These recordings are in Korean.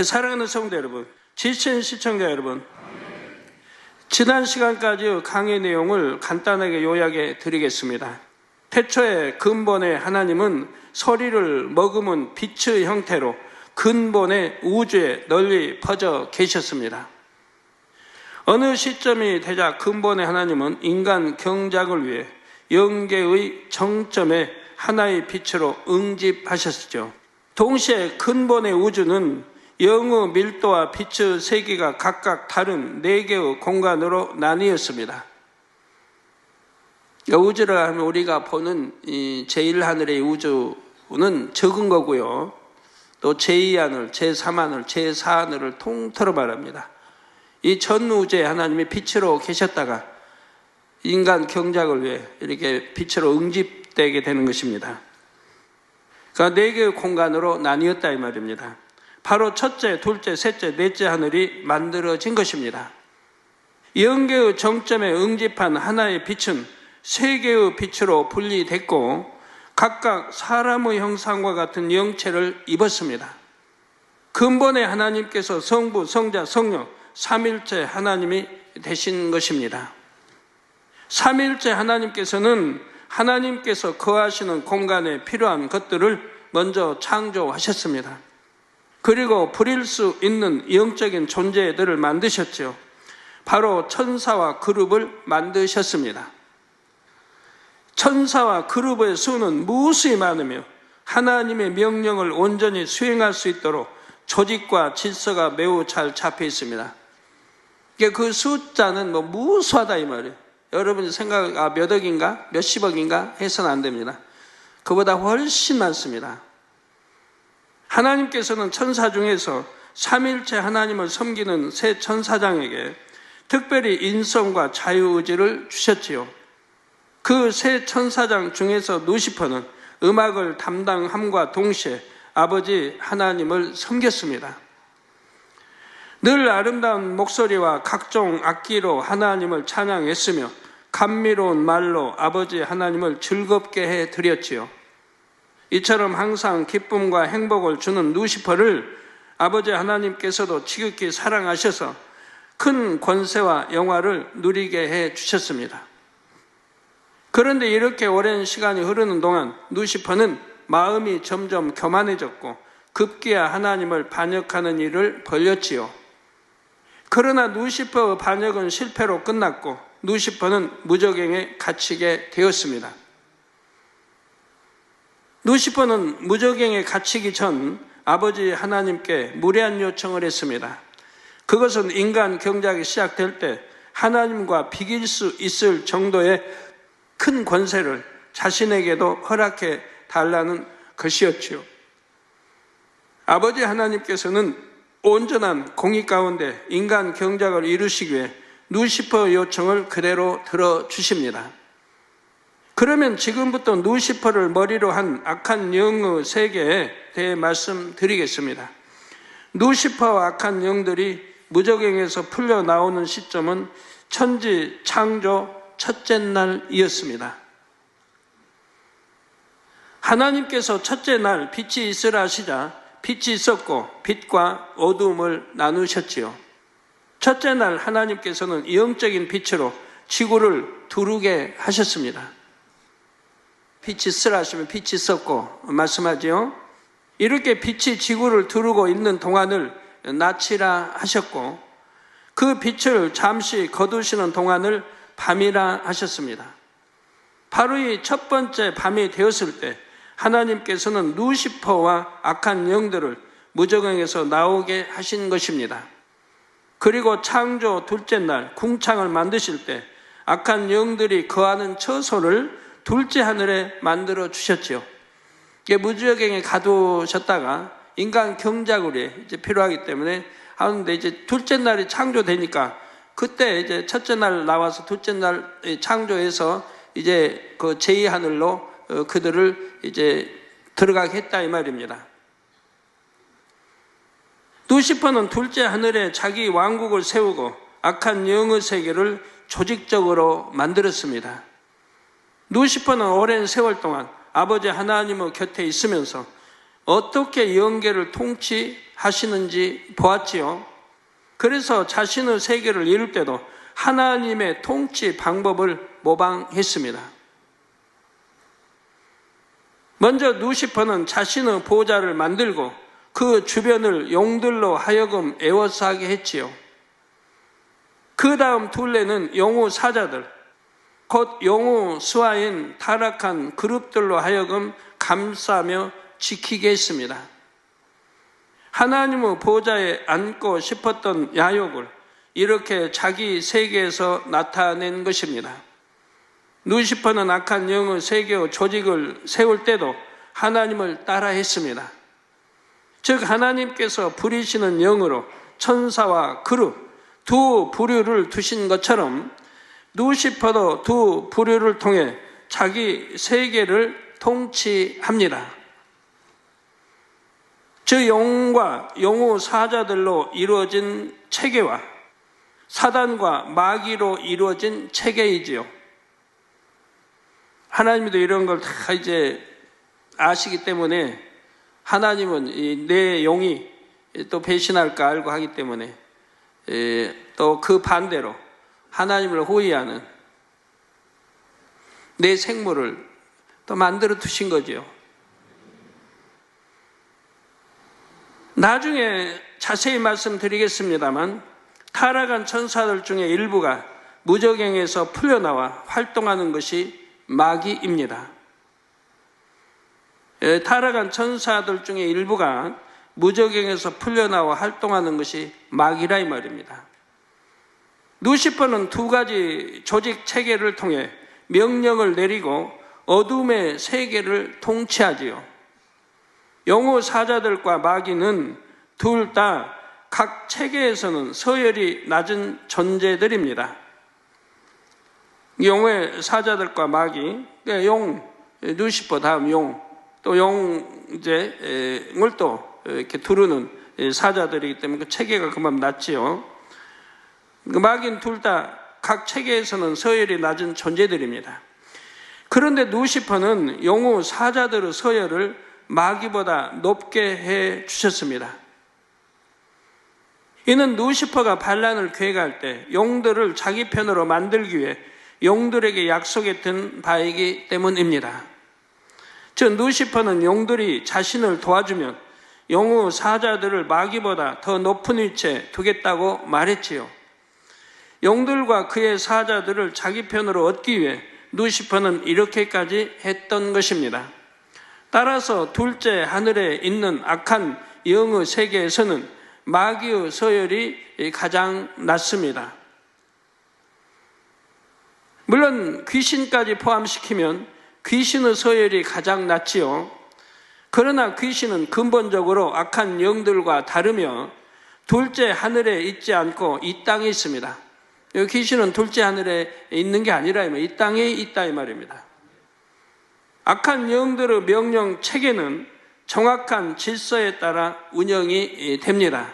사랑하는 성도 여러분, 지친 시청자 여러분, 지난 시간까지 강의 내용을 간단하게 요약해 드리겠습니다. 태초에 근본의 하나님은 서리를 머금은 빛의 형태로 근본의 우주에 널리 퍼져 계셨습니다. 어느 시점이 되자 근본의 하나님은 인간 경작을 위해 영계의 정점에 하나의 빛으로 응집하셨죠. 동시에 근본의 우주는 영의 밀도와 빛의 세기가 각각 다른 4개의 공간으로 나뉘었습니다. 우주를 하면 우리가 보는 이 제1하늘의 우주는 적은 거고요. 또 제2하늘, 제3하늘, 제4하늘을 통틀어 말합니다. 이 전 우주에 하나님이 빛으로 계셨다가 인간 경작을 위해 이렇게 빛으로 응집되게 되는 것입니다. 그러니까 4개의 공간으로 나뉘었다 이 말입니다. 바로 첫째, 둘째, 셋째, 넷째 하늘이 만들어진 것입니다. 영계의 정점에 응집한 하나의 빛은 3개의 빛으로 분리됐고 각각 사람의 형상과 같은 영체를 입었습니다. 근본의 하나님께서 성부, 성자, 성령, 삼일체 하나님이 되신 것입니다. 삼일체 하나님께서는 하나님께서 거하시는 공간에 필요한 것들을 먼저 창조하셨습니다. 그리고 부릴 수 있는 영적인 존재들을 만드셨죠. 바로 천사와 그룹을 만드셨습니다. 천사와 그룹의 수는 무수히 많으며 하나님의 명령을 온전히 수행할 수 있도록 조직과 질서가 매우 잘 잡혀 있습니다. 그 숫자는 무수하다 이 말이에요. 여러분이 생각 몇 억인가 몇십억인가 해서는 안 됩니다. 그보다 훨씬 많습니다. 하나님께서는 천사 중에서 삼일체 하나님을 섬기는 세 천사장에게 특별히 인성과 자유의지를 주셨지요. 그 세 천사장 중에서 루시퍼는 음악을 담당함과 동시에 아버지 하나님을 섬겼습니다. 늘 아름다운 목소리와 각종 악기로 하나님을 찬양했으며 감미로운 말로 아버지 하나님을 즐겁게 해드렸지요. 이처럼 항상 기쁨과 행복을 주는 루시퍼를 아버지 하나님께서도 지극히 사랑하셔서 큰 권세와 영화를 누리게 해주셨습니다. 그런데 이렇게 오랜 시간이 흐르는 동안 루시퍼는 마음이 점점 교만해졌고 급기야 하나님을 반역하는 일을 벌였지요. 그러나 루시퍼의 반역은 실패로 끝났고 루시퍼는 무저갱에 갇히게 되었습니다. 루시퍼는 무저갱에 갇히기 전 아버지 하나님께 무례한 요청을 했습니다. 그것은 인간 경작이 시작될 때 하나님과 비길 수 있을 정도의 큰 권세를 자신에게도 허락해 달라는 것이었지요. 아버지 하나님께서는 온전한 공의 가운데 인간 경작을 이루시기 위해 루시퍼의 요청을 그대로 들어주십니다. 그러면 지금부터 루시퍼를 머리로 한 악한 영의 세계에 대해 말씀드리겠습니다. 루시퍼와 악한 영들이 무저갱에서 풀려 나오는 시점은 천지 창조 첫째 날이었습니다. 하나님께서 첫째 날 빛이 있으라 하시자 빛이 있었고 빛과 어두움을 나누셨지요. 첫째 날 하나님께서는 영적인 빛으로 지구를 두르게 하셨습니다. 빛이 있으라 하시면 빛이 있었고 말씀하지요. 이렇게 빛이 지구를 두르고 있는 동안을 낮이라 하셨고 그 빛을 잠시 거두시는 동안을 밤이라 하셨습니다. 바로 이 첫 번째 밤이 되었을 때 하나님께서는 루시퍼와 악한 영들을 무저갱에서 나오게 하신 것입니다. 그리고 창조 둘째 날 궁창을 만드실 때 악한 영들이 거하는 처소를 둘째 하늘에 만들어 주셨지요. 무저갱에 가두셨다가 인간 경작으로 이제 필요하기 때문에 하는데 이제 둘째 날이 창조되니까 그때 이제 첫째 날 나와서 둘째 날 창조해서 이제 그 제2하늘로 그들을 이제 들어가게 했다 이 말입니다. 루시퍼는 둘째 하늘에 자기 왕국을 세우고 악한 영의 세계를 조직적으로 만들었습니다. 루시퍼는 오랜 세월 동안 아버지 하나님의 곁에 있으면서 어떻게 영계를 통치하시는지 보았지요. 그래서 자신의 세계를 이룰 때도 하나님의 통치 방법을 모방했습니다. 먼저 루시퍼는 자신의 보좌를 만들고 그 주변을 용들로 하여금 에워싸게 했지요. 그 다음 둘레는 용우 사자들, 곧 용우 수하인 타락한 그룹들로 하여금 감싸며 지키게 했습니다. 하나님의 보좌에 앉고 싶었던 야욕을 이렇게 자기 세계에서 나타낸 것입니다. 루시퍼는 악한 영의 세계의 조직을 세울 때도 하나님을 따라했습니다. 즉 하나님께서 부리시는 영으로 천사와 그룹 두 부류를 두신 것처럼 루시퍼도 두 부류를 통해 자기 세계를 통치합니다. 저 영과 용우 사자들로 이루어진 체계와 사단과 마귀로 이루어진 체계이지요. 하나님도 이런 걸 다 이제 아시기 때문에 하나님은 내 용이 또 배신할까 알고 하기 때문에 또 그 반대로 하나님을 호위하는 내 생물을 또 만들어 두신 거죠. 나중에 자세히 말씀드리겠습니다만 타락한 천사들 중에 일부가 무저갱에서 풀려나와 활동하는 것이 마귀입니다. 타락한 천사들 중에 일부가 무저갱에서 풀려나와 활동하는 것이 마귀라 이 말입니다. 루시퍼는 두 가지 조직 체계를 통해 명령을 내리고 어둠의 세계를 통치하지요. 용우 사자들과 마귀는 둘 다 각 체계에서는 서열이 낮은 존재들입니다. 용의 사자들과 마귀, 용, 루시퍼 다음 용, 또 용을 또 이렇게 두르는 사자들이기 때문에 그 체계가 그만 낮지요. 마귀는 둘 다 각 체계에서는 서열이 낮은 존재들입니다. 그런데 루시퍼는 용우 사자들의 서열을 마귀보다 높게 해 주셨습니다. 이는 루시퍼가 반란을 계획할 때 용들을 자기 편으로 만들기 위해 용들에게 약속했던 바이기 때문입니다. 즉 루시퍼는 용들이 자신을 도와주면 용우 사자들을 마귀보다 더 높은 위치에 두겠다고 말했지요. 용들과 그의 사자들을 자기 편으로 얻기 위해 루시퍼는 이렇게까지 했던 것입니다. 따라서 둘째 하늘에 있는 악한 영의 세계에서는 마귀의 서열이 가장 낮습니다. 물론 귀신까지 포함시키면 귀신의 서열이 가장 낮지요. 그러나 귀신은 근본적으로 악한 영들과 다르며 둘째 하늘에 있지 않고 이 땅에 있습니다. 귀신은 둘째 하늘에 있는 게 아니라 이 땅에 있다 이 말입니다. 악한 영들의 명령 체계는 정확한 질서에 따라 운영이 됩니다.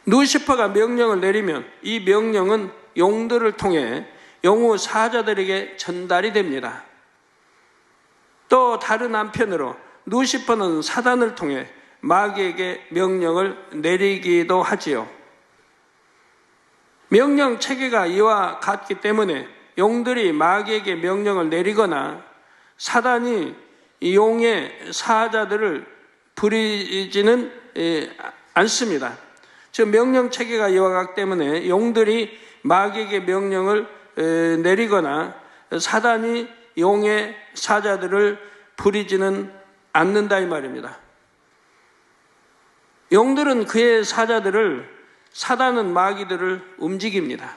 루시퍼가 명령을 내리면 이 명령은 용들을 통해 용우 사자들에게 전달이 됩니다. 또 다른 한편으로 루시퍼는 사단을 통해 마귀에게 명령을 내리기도 하지요. 명령 체계가 이와 같기 때문에 용들이 마귀에게 명령을 내리거나 사단이 용의 사자들을 부리지는 않습니다. 즉 명령 체계가 이와 같기 때문에 용들이 마귀에게 명령을 내리거나 사단이 용의 사자들을 부리지는 않는다 이 말입니다. 용들은 그의 사자들을, 사단은 마귀들을 움직입니다.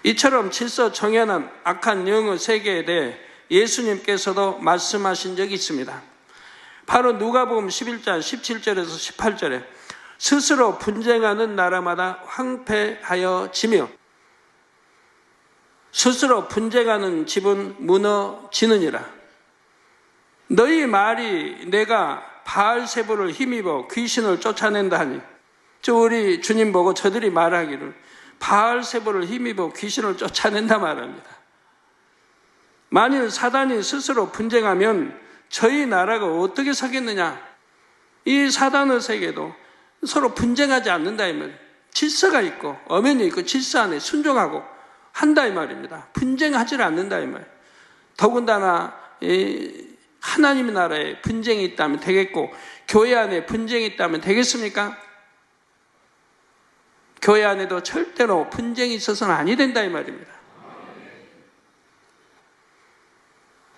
이처럼 질서 정연한 악한 영의 세계에 대해 예수님께서도 말씀하신 적이 있습니다. 바로 누가복음 11장 17절에서 18절에 스스로 분쟁하는 나라마다 황폐하여 지며 스스로 분쟁하는 집은 무너지느니라. 너희 말이 내가 바알세불을 힘입어 귀신을 쫓아낸다 하니, 우리 주님 보고 저들이 말하기를 바알세불을 힘입어 귀신을 쫓아낸다 말합니다. 만일 사단이 스스로 분쟁하면 저희 나라가 어떻게 서겠느냐? 이 사단의 세계도 서로 분쟁하지 않는다 이 말이에요. 질서가 있고 엄연히 있고 질서 안에 순종하고 한다 이 말입니다. 분쟁하지 않는다 이 말이에요. 더군다나 하나님의 나라에 분쟁이 있다면 되겠고 교회 안에 분쟁이 있다면 되겠습니까? 교회 안에도 절대로 분쟁이 있어서는 아니 된다 이 말입니다.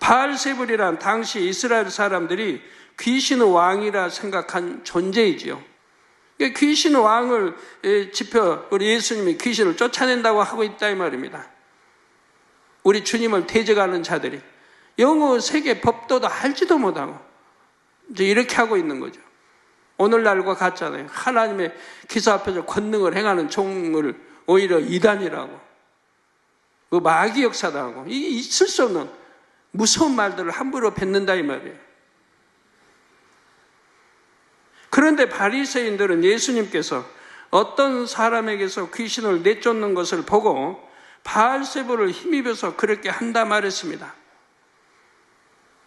바알세불이란 당시 이스라엘 사람들이 귀신의 왕이라 생각한 존재이지요. 귀신의 왕을 지표 우리 예수님이 귀신을 쫓아낸다고 하고 있다 이 말입니다. 우리 주님을 대적하는 자들이 영어 세계 법도도 알지도 못하고 이제 이렇게 하고 있는 거죠. 오늘날과 같잖아요. 하나님의 기사 앞에서 권능을 행하는 종을 오히려 이단이라고, 그 마귀 역사도 하고, 이게 있을 수 없는 무서운 말들을 함부로 뱉는다 이 말이에요. 그런데 바리새인들은 예수님께서 어떤 사람에게서 귀신을 내쫓는 것을 보고 바알세불을 힘입어서 그렇게 한다 말했습니다.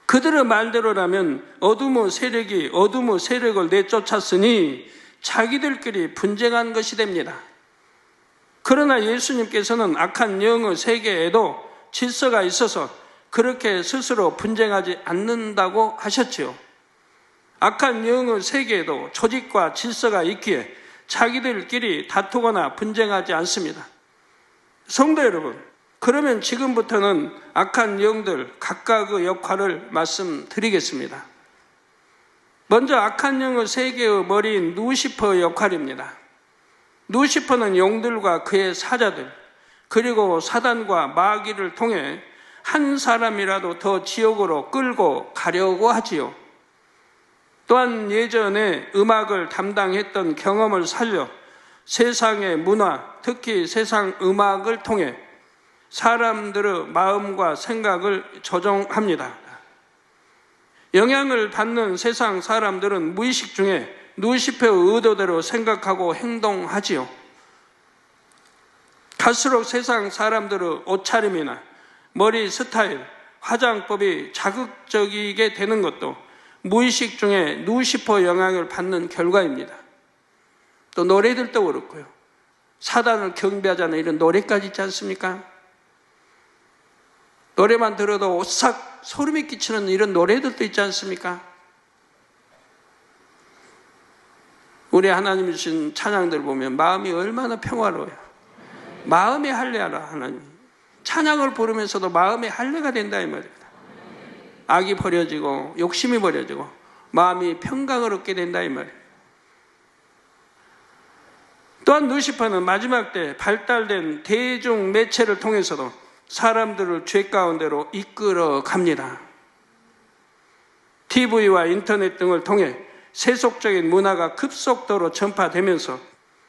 그들의 말대로라면 어둠의 세력이 어둠의 세력을 내쫓았으니 자기들끼리 분쟁한 것이 됩니다. 그러나 예수님께서는 악한 영의 세계에도 질서가 있어서 그렇게 스스로 분쟁하지 않는다고 하셨지요. 악한 영의 세계에도 조직과 질서가 있기에 자기들끼리 다투거나 분쟁하지 않습니다. 성도 여러분, 그러면 지금부터는 악한 영들 각각의 역할을 말씀드리겠습니다. 먼저 악한 영의 세계의 머리인 루시퍼의 역할입니다. 루시퍼는 영들과 그의 사자들, 그리고 사단과 마귀를 통해 한 사람이라도 더 지옥으로 끌고 가려고 하지요. 또한 예전에 음악을 담당했던 경험을 살려 세상의 문화, 특히 세상 음악을 통해 사람들의 마음과 생각을 조종합니다. 영향을 받는 세상 사람들은 무의식 중에 루시퍼의 의도대로 생각하고 행동하지요. 갈수록 세상 사람들의 옷차림이나 머리 스타일, 화장법이 자극적이게 되는 것도 무의식 중에 루시퍼 영향을 받는 결과입니다. 또 노래들도 그렇고요. 사단을 경배하자는 이런 노래까지 있지 않습니까? 노래만 들어도 오싹 소름이 끼치는 이런 노래들도 있지 않습니까? 우리 하나님이 주신 찬양들 보면 마음이 얼마나 평화로워요. 마음의 할례하라 하나님. 찬양을 부르면서도 마음의 할례가 된다 이 말입니다. 악이 버려지고 욕심이 버려지고 마음이 평강을 얻게 된다 이 말이에요. 또한 루시퍼는 마지막 때 발달된 대중 매체를 통해서도 사람들을 죄 가운데로 이끌어 갑니다. TV와 인터넷 등을 통해 세속적인 문화가 급속도로 전파되면서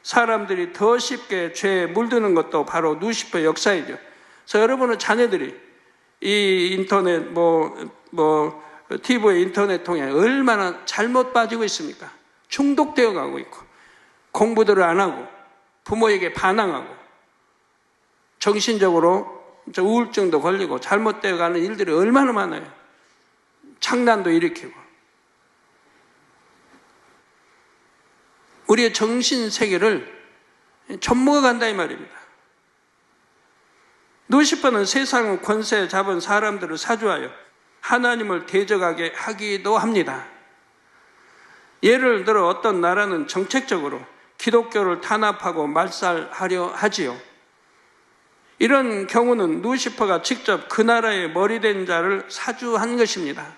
사람들이 더 쉽게 죄에 물드는 것도 바로 루시퍼 역사이죠. 그래서 여러분의 자녀들이 이 인터넷 TV 인터넷 통해 얼마나 잘못 빠지고 있습니까? 중독되어 가고 있고 공부들을 안 하고 부모에게 반항하고 정신적으로 우울증도 걸리고 잘못되어 가는 일들이 얼마나 많아요. 창난도 일으키고 우리의 정신세계를 접목해 간다 이 말입니다. 루시퍼는 세상의 권세 잡은 사람들을 사주하여 하나님을 대적하게 하기도 합니다. 예를 들어 어떤 나라는 정책적으로 기독교를 탄압하고 말살하려 하지요. 이런 경우는 루시퍼가 직접 그 나라의 머리된 자를 사주한 것입니다.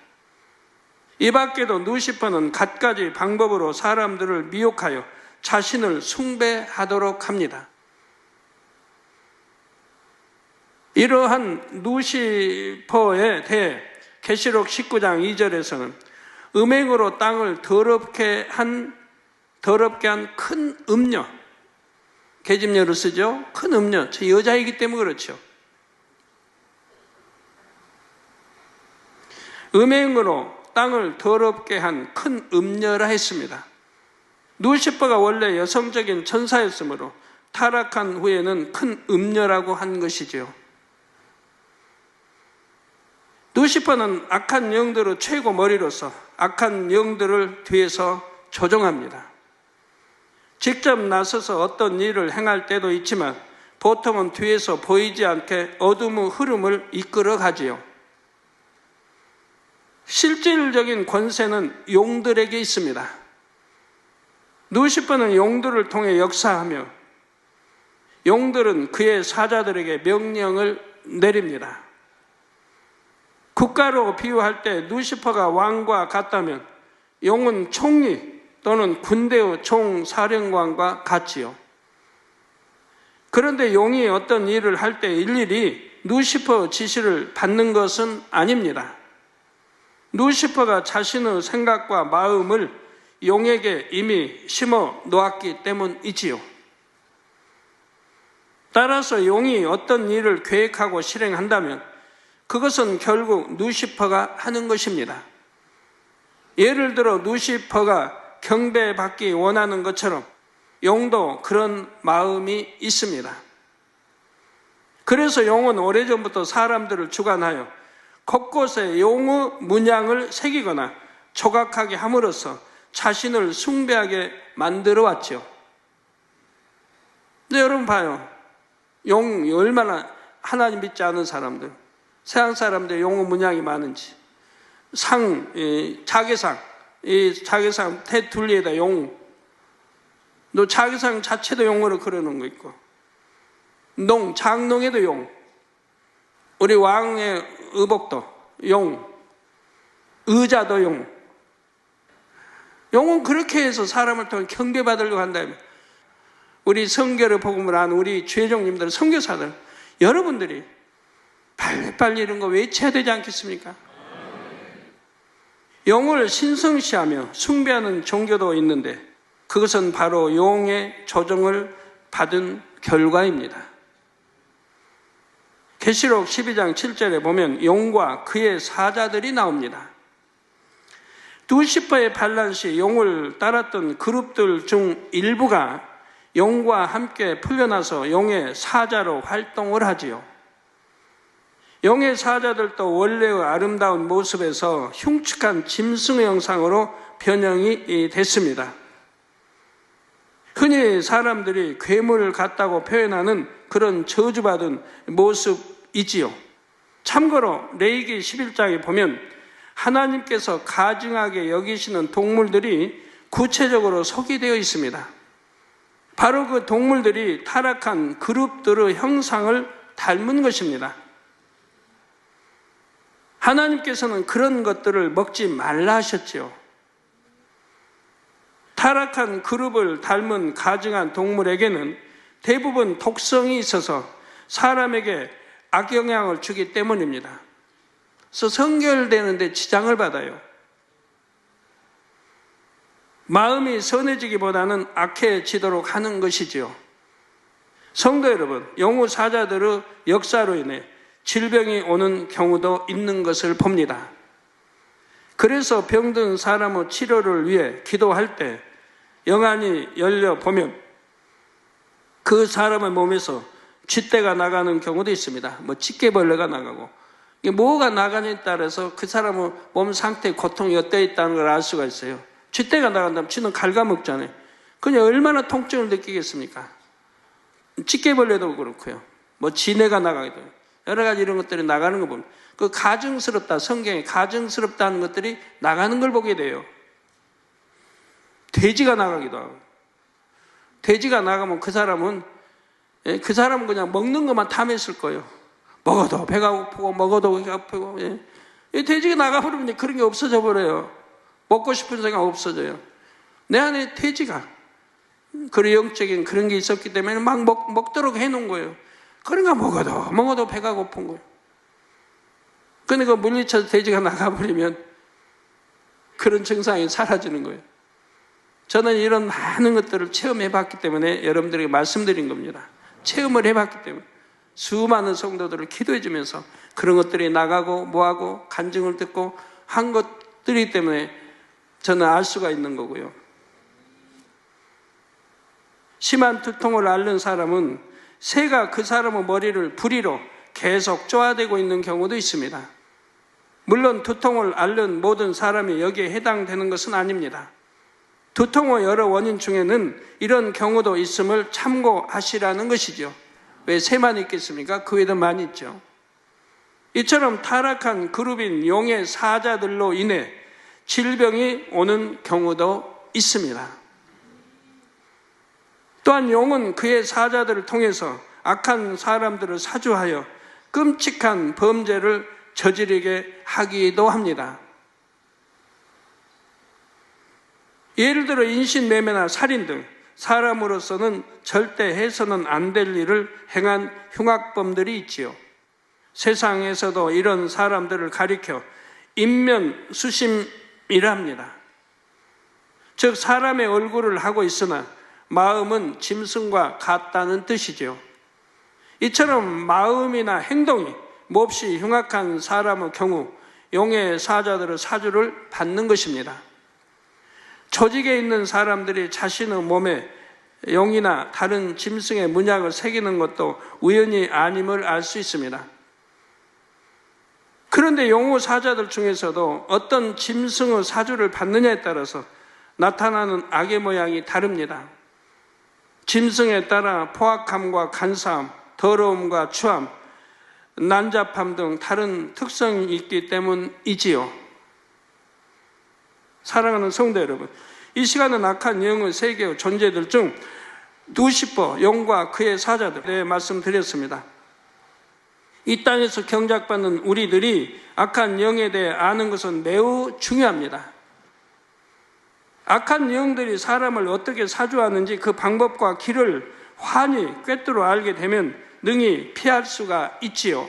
이 밖에도 루시퍼는 갖가지 방법으로 사람들을 미혹하여 자신을 숭배하도록 합니다. 이러한 루시퍼에 대해 계시록 19장 2절에서는 음행으로 땅을 더럽게 한 큰 음녀, 계집녀로 쓰죠. 큰 음녀, 저 여자이기 때문에 그렇죠. 음행으로 땅을 더럽게 한 큰 음녀라 했습니다. 루시퍼가 원래 여성적인 천사였으므로 타락한 후에는 큰 음녀라고 한 것이지요. 루시퍼는 악한 영들의 최고 머리로서 악한 영들을 뒤에서 조종합니다. 직접 나서서 어떤 일을 행할 때도 있지만 보통은 뒤에서 보이지 않게 어둠의 흐름을 이끌어 가지요. 실질적인 권세는 용들에게 있습니다. 루시퍼는 용들을 통해 역사하며 용들은 그의 사자들에게 명령을 내립니다. 국가로 비유할 때 루시퍼가 왕과 같다면 용은 총리 또는 군대의 총사령관과 같지요. 그런데 용이 어떤 일을 할 때 일일이 루시퍼 지시를 받는 것은 아닙니다. 루시퍼가 자신의 생각과 마음을 용에게 이미 심어 놓았기 때문이지요. 따라서 용이 어떤 일을 계획하고 실행한다면 그것은 결국 루시퍼가 하는 것입니다. 예를 들어 루시퍼가 경배받기 원하는 것처럼 용도 그런 마음이 있습니다. 그래서 용은 오래전부터 사람들을 주관하여 곳곳에 용의 문양을 새기거나 조각하게 함으로써 자신을 숭배하게 만들어 왔죠. 근데 여러분 봐요. 용이 얼마나 하나님 믿지 않은 사람들, 서양 사람들 용의 문양이 많은지. 자개상, 이 자개상 테둘리에다 용, 또 자개상 자체도 용으로 그려놓은 거 있고, 장농에도 용, 우리 왕의 의복도 용, 의자도 용. 용은 그렇게 해서 사람을 통해 경배받으려고 한다면 우리 성결의 복음을 아는 우리 죄종님들, 선교사들, 여러분들이 빨리 이런 거 외쳐야 되지 않겠습니까? 용을 신성시하며 숭배하는 종교도 있는데 그것은 바로 용의 조종을 받은 결과입니다. 계시록 12장 7절에 보면 용과 그의 사자들이 나옵니다. 루시퍼의 반란 시 용을 따랐던 그룹들 중 일부가 용과 함께 풀려나서 용의 사자로 활동을 하지요. 용의 사자들도 원래의 아름다운 모습에서 흉측한 짐승의 형상으로 변형이 됐습니다. 흔히 사람들이 괴물 같다고 표현하는 그런 저주받은 모습이지요. 참고로 레위기 11장에 보면 하나님께서 가증하게 여기시는 동물들이 구체적으로 소개되어 있습니다. 바로 그 동물들이 타락한 그룹들의 형상을 닮은 것입니다. 하나님께서는 그런 것들을 먹지 말라 하셨지요. 타락한 그룹을 닮은 가증한 동물에게는 대부분 독성이 있어서 사람에게 악영향을 주기 때문입니다. 그래서 성결되는데 지장을 받아요. 마음이 선해지기보다는 악해지도록 하는 것이지요. 성도 여러분, 용의 사자들의 역사로 인해 질병이 오는 경우도 있는 것을 봅니다. 그래서 병든 사람의 치료를 위해 기도할 때 영안이 열려 보면 그 사람의 몸에서 쥐떼가 나가는 경우도 있습니다. 집게벌레가 나가고 이게 뭐가 나가냐에 따라서 그 사람의 몸 상태의 고통이 어떠해 있다는 걸 알 수가 있어요. 쥐떼가 나간다면 쥐는 갉아먹잖아요. 그냥 얼마나 통증을 느끼겠습니까? 집게벌레도 그렇고요. 지네가 나가기도 해요. 여러 가지 이런 것들이 나가는 거 보면 그 가증스럽다, 성경에 가증스럽다는 것들이 나가는 걸 보게 돼요. 돼지가 나가기도 하고. 돼지가 나가면 그 사람은 그냥 먹는 것만 탐했을 거예요. 먹어도 배가 고프고 먹어도 배가 아프고. 이 돼지가 나가버리면 그런 게 없어져 버려요. 먹고 싶은 생각 없어져요. 내 안에 돼지가 그런 영적인 그런 게 있었기 때문에 막 먹도록 해놓은 거예요. 그러니까 먹어도 배가 고픈 거예요. 근데 그 물리쳐서 돼지가 나가버리면 그런 증상이 사라지는 거예요. 저는 이런 많은 것들을 체험해봤기 때문에 여러분들에게 말씀드린 겁니다. 체험을 해봤기 때문에 수많은 성도들을 기도해주면서 그런 것들이 나가고 뭐하고 간증을 듣고 한 것들이기 때문에 저는 알 수가 있는 거고요. 심한 두통을 앓는 사람은 새가 그 사람의 머리를 부리로 계속 쪼아대고 있는 경우도 있습니다. 물론 두통을 앓는 모든 사람이 여기에 해당되는 것은 아닙니다. 두통의 여러 원인 중에는 이런 경우도 있음을 참고하시라는 것이죠. 왜 새만 있겠습니까? 그 외에도 많이 있죠. 이처럼 타락한 그룹인 용의 사자들로 인해 질병이 오는 경우도 있습니다. 또한 용은 그의 사자들을 통해서 악한 사람들을 사주하여 끔찍한 범죄를 저지르게 하기도 합니다. 예를 들어 인신매매나 살인 등 사람으로서는 절대 해서는 안 될 일을 행한 흉악범들이 있지요. 세상에서도 이런 사람들을 가리켜 인면수심이랍니다. 즉 사람의 얼굴을 하고 있으나 마음은 짐승과 같다는 뜻이죠. 이처럼 마음이나 행동이 몹시 흉악한 사람의 경우 용의 사자들의 사주를 받는 것입니다. 조직에 있는 사람들이 자신의 몸에 용이나 다른 짐승의 문양을 새기는 것도 우연이 아님을 알 수 있습니다. 그런데 용의 사자들 중에서도 어떤 짐승의 사주를 받느냐에 따라서 나타나는 악의 모양이 다릅니다. 짐승에 따라 포악함과 간사함, 더러움과 추함, 난잡함 등 다른 특성이 있기 때문이지요. 사랑하는 성도 여러분, 이 시간은 악한 영의 세계의 존재들 중 루시퍼, 용과 그의 사자들에 대해 말씀드렸습니다. 이 땅에서 경작받는 우리들이 악한 영에 대해 아는 것은 매우 중요합니다. 악한 영들이 사람을 어떻게 사주하는지 그 방법과 길을 환히 꿰뚫어 알게 되면 능히 피할 수가 있지요.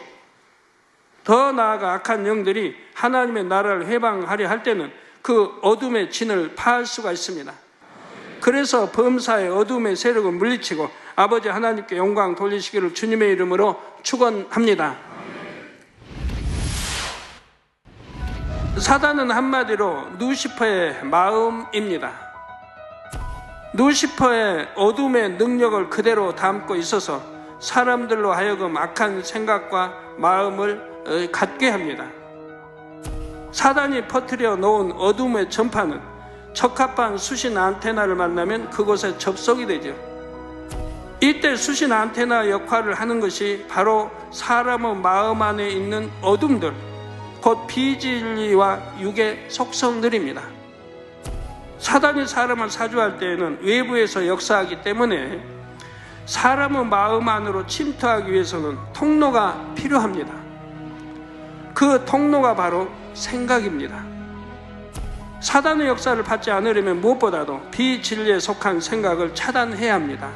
더 나아가 악한 영들이 하나님의 나라를 회방하려 할 때는 그 어둠의 진을 파할 수가 있습니다. 그래서 범사의 어둠의 세력을 물리치고 아버지 하나님께 영광 돌리시기를 주님의 이름으로 축원합니다. 사단은 한마디로 루시퍼의 마음입니다. 루시퍼의 어둠의 능력을 그대로 담고 있어서 사람들로 하여금 악한 생각과 마음을 갖게 합니다. 사단이 퍼뜨려 놓은 어둠의 전파는 적합한 수신 안테나를 만나면 그곳에 접속이 되죠. 이때 수신 안테나 역할을 하는 것이 바로 사람의 마음 안에 있는 어둠들, 곧 비진리와 육의 속성들입니다. 사단이 사람을 사주할 때에는 외부에서 역사하기 때문에 사람의 마음 안으로 침투하기 위해서는 통로가 필요합니다. 그 통로가 바로 생각입니다. 사단의 역사를 받지 않으려면 무엇보다도 비진리에 속한 생각을 차단해야 합니다.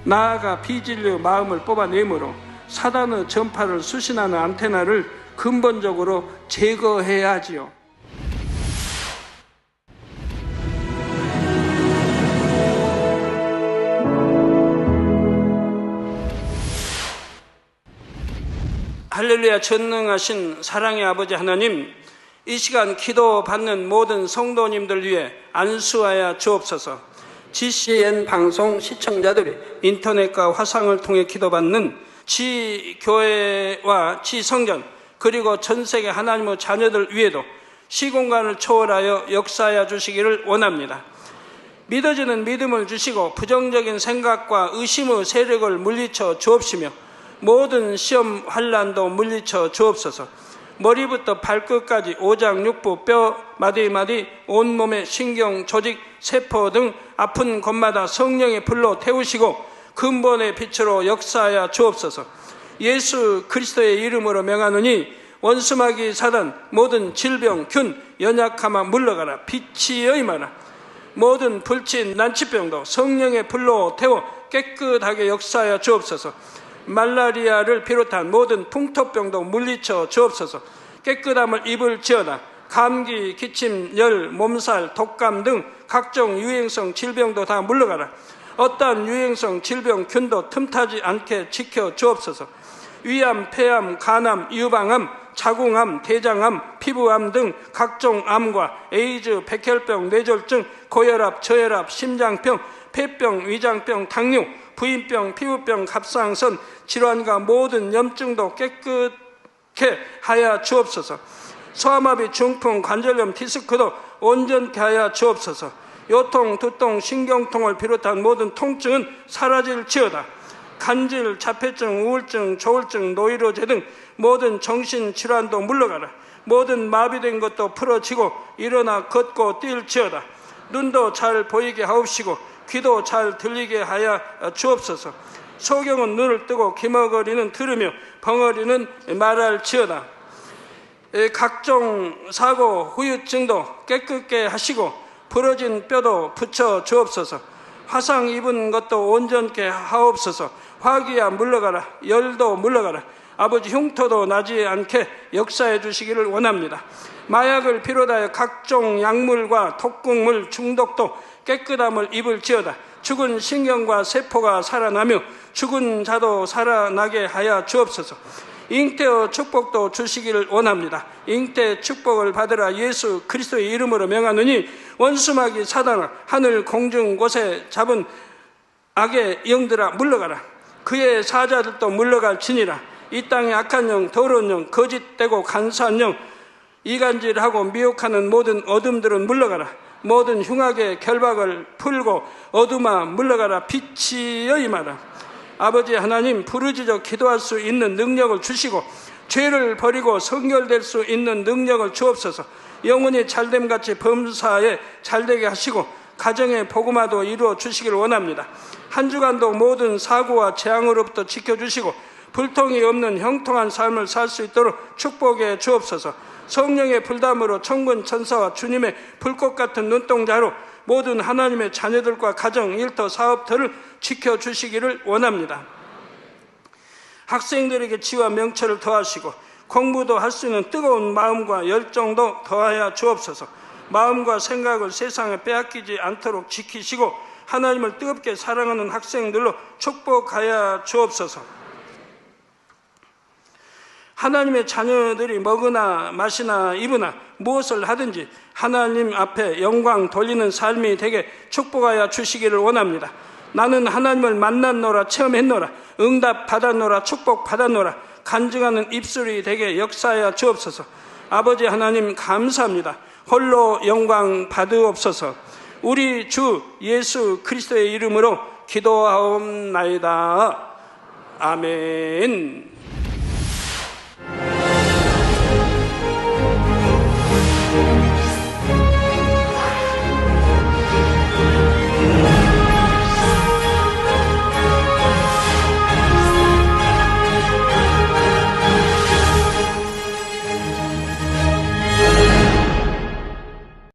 나아가 비진리의 마음을 뽑아내므로 사단의 전파를 수신하는 안테나를 근본적으로 제거해야 하지요. 할렐루야. 전능하신 사랑의 아버지 하나님, 이 시간 기도 받는 모든 성도님들 위해 안수하여 주옵소서. GCN 방송 시청자들이 인터넷과 화상을 통해 기도받는 지교회와 지성전 그리고 전세계 하나님의 자녀들 위에도 시공간을 초월하여 역사하여 주시기를 원합니다. 믿어지는 믿음을 주시고 부정적인 생각과 의심의 세력을 물리쳐 주옵시며 모든 시험 환난도 물리쳐 주옵소서. 머리부터 발끝까지 오장 육부 뼈 마디마디 온몸의 신경 조직 세포 등 아픈 곳마다 성령의 불로 태우시고 근본의 빛으로 역사하여 주옵소서. 예수 그리스도의 이름으로 명하노니 원수마귀 사단 모든 질병 균 연약함아 물러가라. 빛이 임하라. 모든 불친 난치병도 성령의 불로 태워 깨끗하게 역사하여 주옵소서. 말라리아를 비롯한 모든 풍토병도 물리쳐 주옵소서. 깨끗함을 입을지어다. 감기, 기침, 열, 몸살, 독감 등 각종 유행성 질병도 다 물러가라. 어떠한 유행성 질병 균도 틈타지 않게 지켜 주옵소서. 위암, 폐암, 간암, 유방암, 자궁암, 대장암, 피부암 등 각종 암과 에이즈, 백혈병, 뇌졸중, 고혈압, 저혈압, 심장병, 폐병, 위장병, 당뇨, 부인병, 피부병, 갑상선, 질환과 모든 염증도 깨끗게 하여 주옵소서. 소아마비, 중풍, 관절염, 디스크도 온전케 하여 주옵소서. 요통, 두통, 신경통을 비롯한 모든 통증은 사라질지어다. 간질, 자폐증, 우울증, 조울증, 노이로제 등 모든 정신질환도 물러가라. 모든 마비된 것도 풀어지고 일어나 걷고 뛸지어다. 눈도 잘 보이게 하옵시고 귀도 잘 들리게 하여 주옵소서. 소경은 눈을 뜨고 기머거리는 들으며 벙어리는 말할지어다. 각종 사고, 후유증도 깨끗게 하시고 부러진 뼈도 붙여 주옵소서. 화상 입은 것도 온전케 하옵소서. 화기야 물러가라. 열도 물러가라. 아버지, 흉터도 나지 않게 역사해 주시기를 원합니다. 마약을 비롯하여 각종 약물과 독극물 중독도 깨끗함을 입을지어다. 죽은 신경과 세포가 살아나며 죽은 자도 살아나게 하여 주옵소서. 잉태의 축복도 주시기를 원합니다. 잉태 축복을 받으라. 예수 그리스도의 이름으로 명하노니 원수마귀 사단아, 하늘 공중 곳에 잡은 악의 영들아 물러가라. 그의 사자들도 물러갈지니라. 이 땅의 악한 영, 더러운 영, 거짓되고 간사한 영, 이간질하고 미혹하는 모든 어둠들은 물러가라. 모든 흉악의 결박을 풀고 어둠아 물러가라. 빛이여 임하라. 아버지 하나님, 부르짖어 기도할 수 있는 능력을 주시고 죄를 버리고 성결될 수 있는 능력을 주옵소서. 영혼이 잘됨같이 범사에 잘되게 하시고 가정의 복음화도 이루어 주시길 원합니다. 한 주간도 모든 사고와 재앙으로부터 지켜주시고 불통이 없는 형통한 삶을 살 수 있도록 축복해 주옵소서. 성령의 불담으로 천군 천사와 주님의 불꽃 같은 눈동자로 모든 하나님의 자녀들과 가정, 일터, 사업들을 지켜주시기를 원합니다. 학생들에게 지혜와 명철을 더하시고 공부도 할 수 있는 뜨거운 마음과 열정도 더하여 주옵소서. 마음과 생각을 세상에 빼앗기지 않도록 지키시고 하나님을 뜨겁게 사랑하는 학생들로 축복하여 주옵소서. 하나님의 자녀들이 먹으나 마시나 입으나 무엇을 하든지 하나님 앞에 영광 돌리는 삶이 되게 축복하여 주시기를 원합니다. 나는 하나님을 만났노라, 체험했노라, 응답 받았노라, 축복 받았노라, 간증하는 입술이 되게 역사하여 주옵소서. 아버지 하나님 감사합니다. 홀로 영광 받으옵소서. 우리 주 예수 그리스도의 이름으로 기도하옵나이다. 아멘.